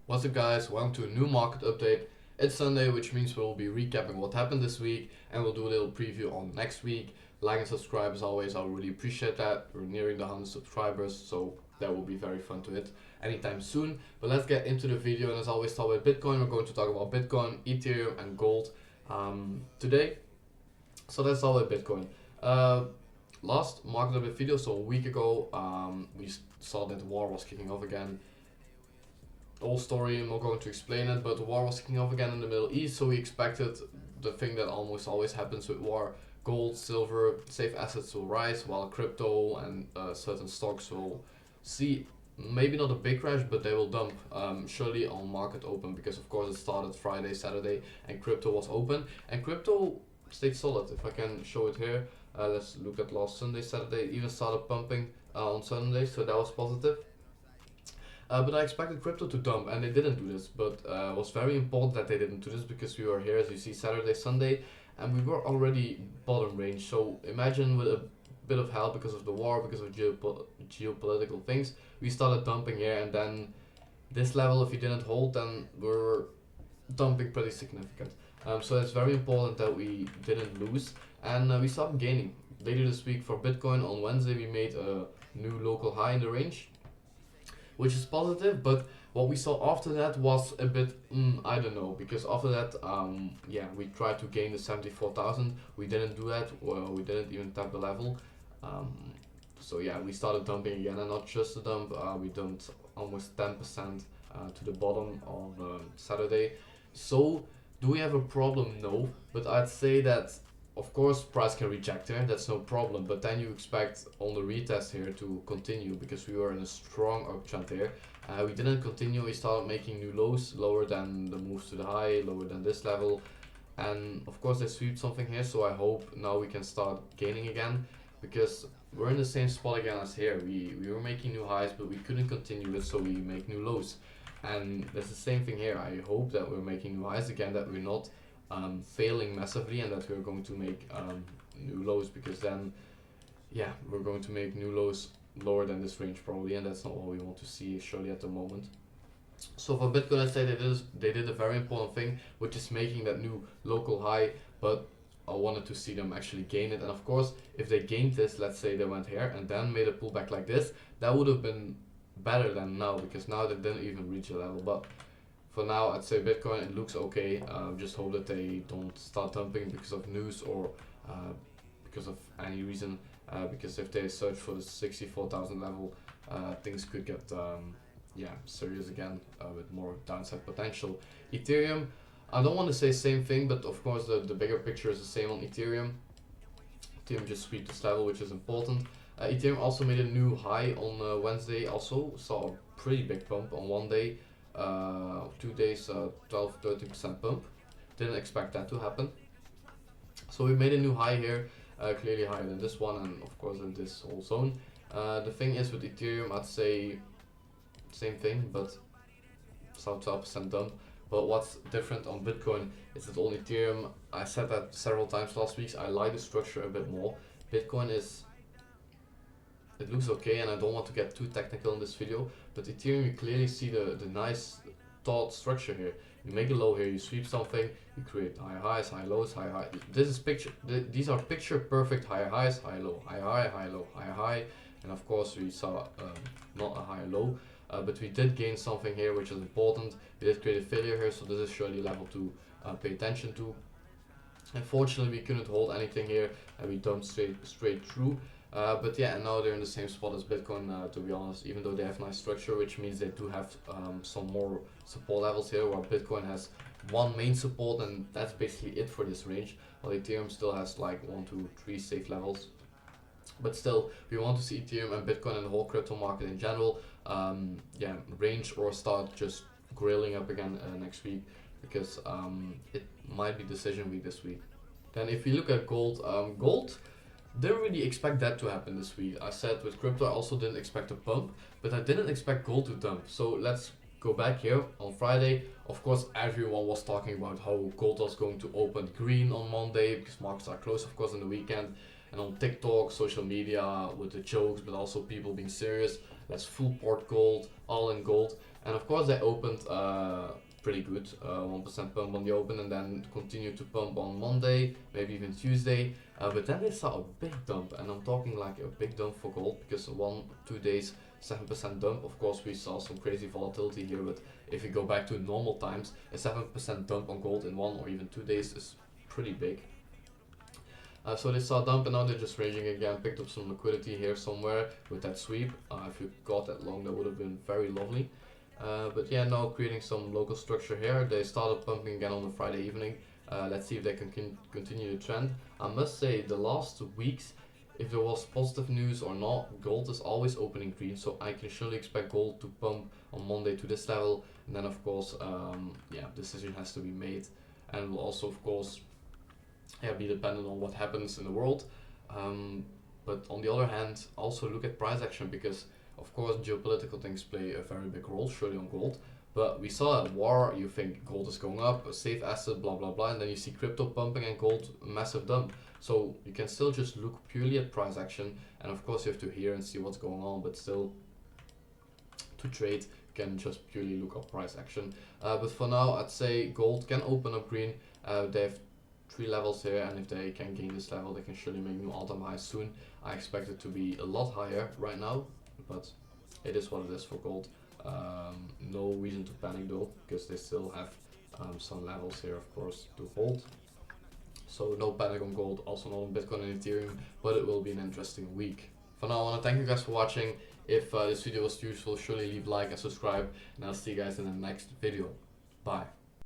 What's up guys, welcome to a new market update. It's Sunday, which means we'll be recapping what happened this week and we'll do a little preview on next week. Like and subscribe as always, I really appreciate that. We're nearing the 100 subscribers, so that will be very fun to hit anytime soon. But let's get into the video, and as always start with Bitcoin. We're going to talk about Bitcoin, Ethereum and gold today. So let's start with Bitcoin. Last market update video, so a week ago, we saw that the war was kicking off again. The whole story, I'm not going to explain it, but the war was kicking off again in the Middle East, so we expected the thing that almost always happens with war: gold, silver, safe assets will rise, while crypto and certain stocks will see maybe not a big crash, but they will dump surely on market open, because of course it started Friday, Saturday, and crypto was open, and crypto stayed solid. If I can show it here, let's look at last Sunday, Saturday, it even started pumping on Sunday, so that was positive. But I expected crypto to dump, and they didn't do this. But it was very important that they didn't do this, because we were here, as you see, Saturday, Sunday, and we were already bottom range. So imagine with a bit of help because of the war, because of geopolitical things, we started dumping here, and then this level, if you didn't hold, then we were dumping pretty significant. So it's very important that we didn't lose, and we started gaining. Later this week for Bitcoin, on Wednesday, we made a new local high in the range, which is positive, but what we saw after that was a bit, I don't know, because after that, we tried to gain the 74,000, we didn't do that, well, we didn't even tap the level, so yeah, we started dumping again, and not just a dump, we dumped almost 10% to the bottom on Saturday. So, do we have a problem? No, but I'd say that of course price can reject here, that's no problem, but then you expect on the retest here to continue, because we were in a strong uptrend here. We didn't continue, we started making new lows, lower than the moves to the high, lower than this level, and of course they sweep something here, so I hope now we can start gaining again, because we're in the same spot again as here. We were making new highs, but we couldn't continue it, so we make new lows, and that's the same thing here. I hope that we're making new highs again, that we're not failing massively, and that we're going to make new lows, because then yeah, we're going to make new lows lower than this range probably, and that's not what we want to see surely at the moment. So for Bitcoin, I'd say they did a very important thing, which is making that new local high, but I wanted to see them actually gain it. And of course, if they gained this, let's say they went here and then made a pullback like this, that would have been better than now, because now they didn't even reach a level. But for now, I'd say Bitcoin, it looks okay. Just hope that they don't start dumping because of news, or because of any reason. Because if they search for the 64,000 level, things could get serious again, with more downside potential. Ethereum, I don't want to say same thing, but of course the bigger picture is the same on Ethereum. Ethereum just sweep this level, which is important. Ethereum also made a new high on Wednesday, also saw a pretty big pump on one day. 2 days, 12-13% pump. Didn't expect that to happen. So we made a new high here, clearly higher than this one, and of course in this whole zone. The thing is with Ethereum, I'd say same thing, but saw 12% dump. But what's different on Bitcoin is that on Ethereum, I said that several times last week, I like the structure a bit more. Bitcoin is, it looks okay, and I don't want to get too technical in this video, but Ethereum, you clearly see the nice thought structure here. You make a low here, you sweep something, you create high highs, high lows, high high. This is these are picture perfect high highs, high low, high high, high low, high high, and of course we saw not a high low, but we did gain something here, which is important. We did create a failure here, so this is surely level to pay attention to. Unfortunately, we couldn't hold anything here, and we dumped straight through. But yeah, and now they're in the same spot as Bitcoin, to be honest, even though they have nice structure, which means they do have some more support levels here, while Bitcoin has one main support, and that's basically it for this range, while Ethereum still has like 1, 2, 3 safe levels. But still, we want to see Ethereum and Bitcoin and the whole crypto market in general, range or start just grilling up again next week, because it might be decision week this week. Then if you look at gold, gold, didn't really expect that to happen this week. I said with crypto I also didn't expect a pump, but I didn't expect gold to dump. So let's go back here on Friday. Of course, everyone was talking about how gold was going to open green on Monday, because markets are closed, of course, on the weekend. And on TikTok, social media, with the jokes, but also people being serious, let's full port gold, all in gold. And of course they opened pretty good, 1% pump on the open, and then continued to pump on Monday, maybe even Tuesday. But then they saw a big dump, and I'm talking like a big dump for gold, because 1-2 days 7% dump. Of course we saw some crazy volatility here, but if you go back to normal times, a 7% dump on gold in 1 or even 2 days is pretty big. So they saw a dump, and now they're just raging again, picked up some liquidity here somewhere with that sweep. If you got that long, that would have been very lovely. But yeah, now creating some local structure here. They started pumping again on the Friday evening. Let's see if they can continue the trend. I must say, the last weeks, if there was positive news or not, gold is always opening green, so I can surely expect gold to pump on Monday to this level. And then of course, yeah, decision has to be made, and will also of course, yeah, be dependent on what happens in the world. But on the other hand, also look at price action, because of course geopolitical things play a very big role, surely on gold. But we saw at war, you think gold is going up, a safe asset, blah blah blah, and then you see crypto pumping and gold massive dump. So you can still just look purely at price action, and of course you have to hear and see what's going on, but still, to trade, you can just purely look at price action. But for now, I'd say gold can open up green. They have 3 levels here, and if they can gain this level, they can surely make new all-time highs soon. I expect it to be a lot higher right now, but it is what it is for gold. No reason to panic though, because they still have some levels here, of course, to hold. So no panic on gold, also not on Bitcoin and Ethereum, but it will be an interesting week. For now, I want to thank you guys for watching. If this video was useful, surely leave a like and subscribe, and I'll see you guys in the next video. Bye.